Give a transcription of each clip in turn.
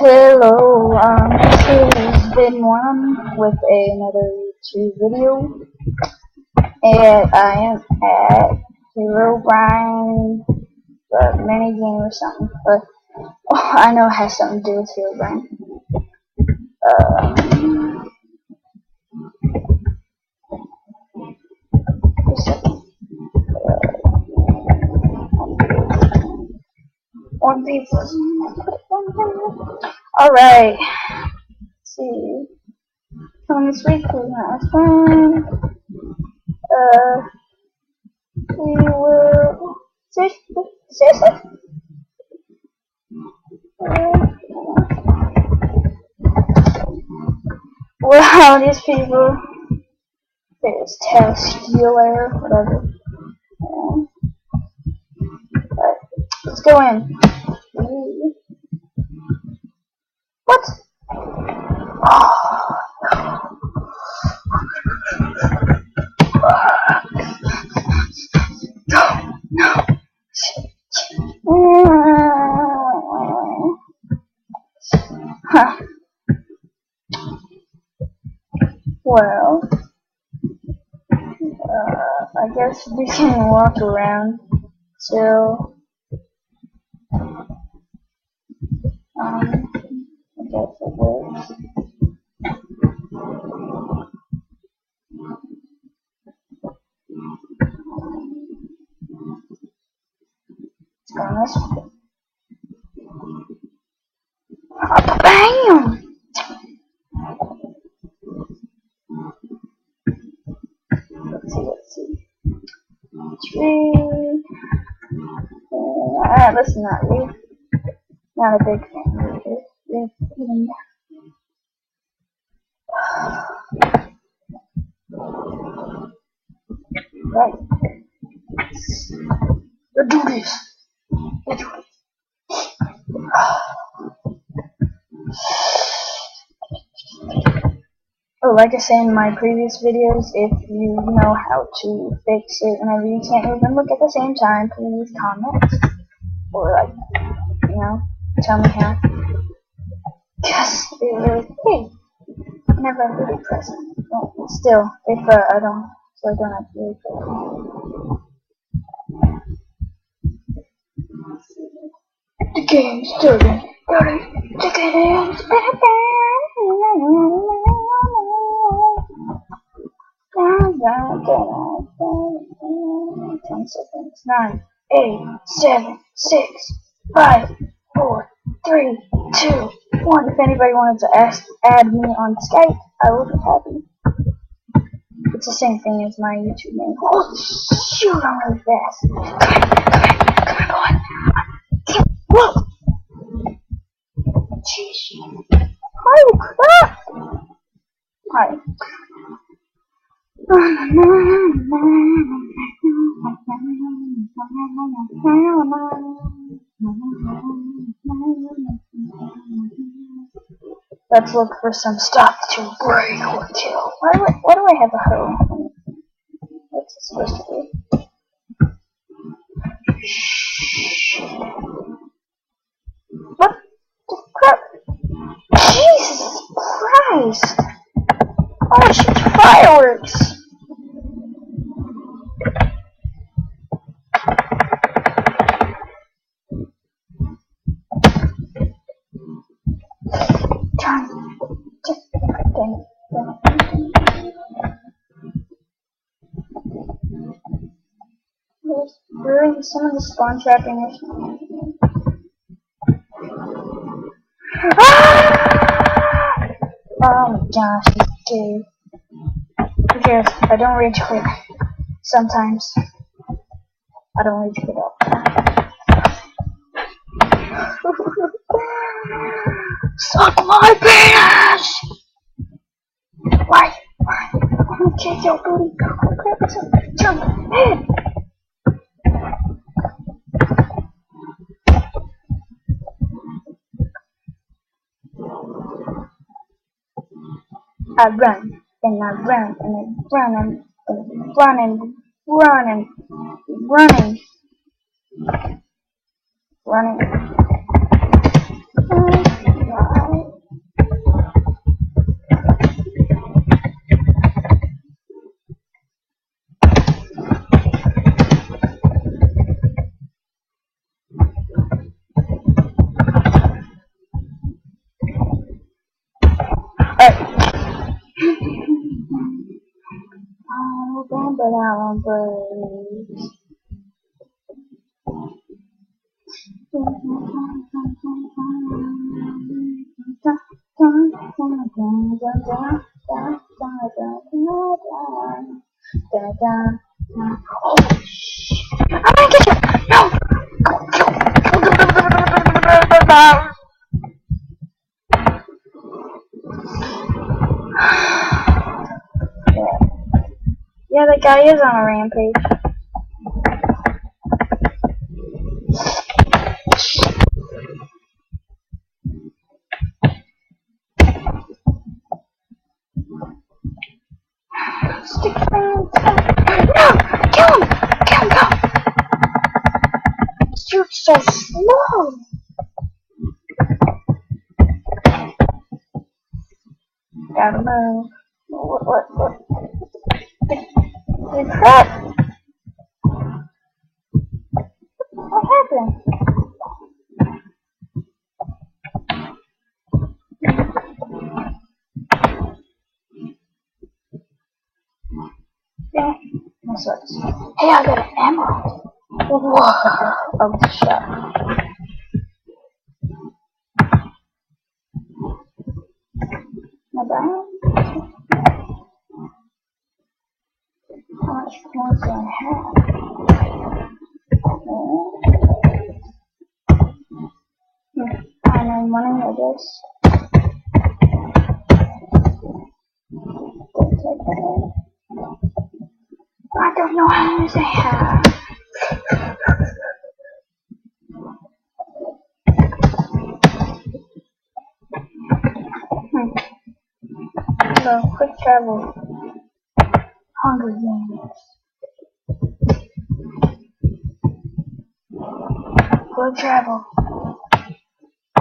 Hello, this is Bin One with another YouTube video, and I am at Hero Grind, mini game or something, but I know it has something to do with Hero Grind. One piece. Alright, let's see. Coming this week, we're not fun. We will. Seriously? Well, these people. There's Tail whatever. Alright, let's go in. What? Oh, no. Huh. Well, I guess we can walk around till I guess it works. Let's go on this one. Bam! Let's see. Tree. Let's not read. Not a big fan of it. Right. Let's do this. Let's do it. Oh, like I said in my previous videos, if you know how to fix it whenever you can't even look at the same time, please comment. Or, like, tell me how. Yes, it really, hey, whenever I'm really present. Well, still, if I don't have to really present. The game's starting. The game's starting. 10 seconds. 9, 8, 7, 6, 5, 4, 3, 2, 1. If anybody wanted to add me on Skype, I would be happy. It's the same thing as my YouTube name. Oh shoot, I'm really fast. Come on. Whoa! Jeez. Holy crap! Alright. Let's look for some stuff to break or kill. Why do I have a hoe? What's it supposed to be? What the crap? Jesus Christ! Oh, shoot fireworks! During some of the spawn trapping or something. Ah! Oh my gosh, dude. Who cares? I don't rage quit. Sometimes. I don't rage quit all the time. Suck my penis! Why? I'm gonna kick your booty. Oh crap, it's a jump head! I run, and I run, and I run, and run, and run, and running. Running. that one breaks. Oh, shit. I'm gonna get you! No! Yeah, that guy is on a rampage. Stick around. No! Kill him! Kill him, go! This dude's so slow! Gotta move. What? The crap! What happened? Yeah, that sucks. Hey, I got an emerald! Whoa! I was shot. Not bad. How much points do I have? I'm running, I guess. I don't know how much I have. So, quick travel. Hunger Games. Quick travel.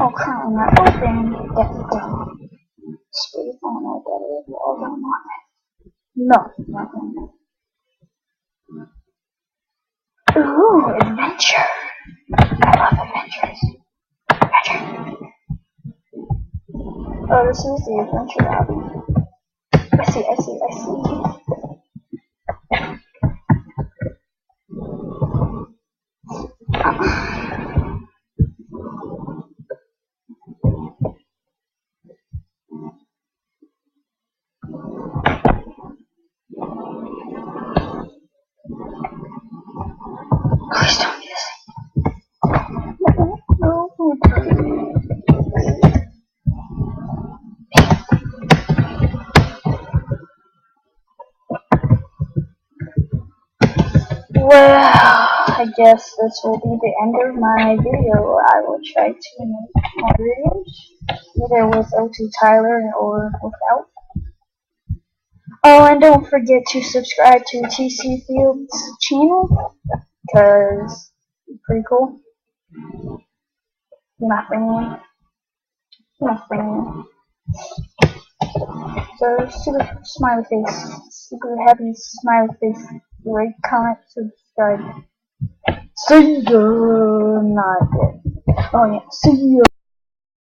Oh, currently not open. That's done. Speed phone, I bet it is all done. No, nothing. Ooh, adventure. I love adventures. Adventure. Oh, this is the adventure app. I see. Please don't do this. No, well, I guess this will be the end of my video. I will try to make more videos, either with OT Tyler or without. Oh, and don't forget to subscribe to TC Field's channel, because it's pretty cool. You're not friendly. So, super smiley face, super happy smiley face, rate, comment, subscribe. See ya! Not yet. Oh yeah, see ya!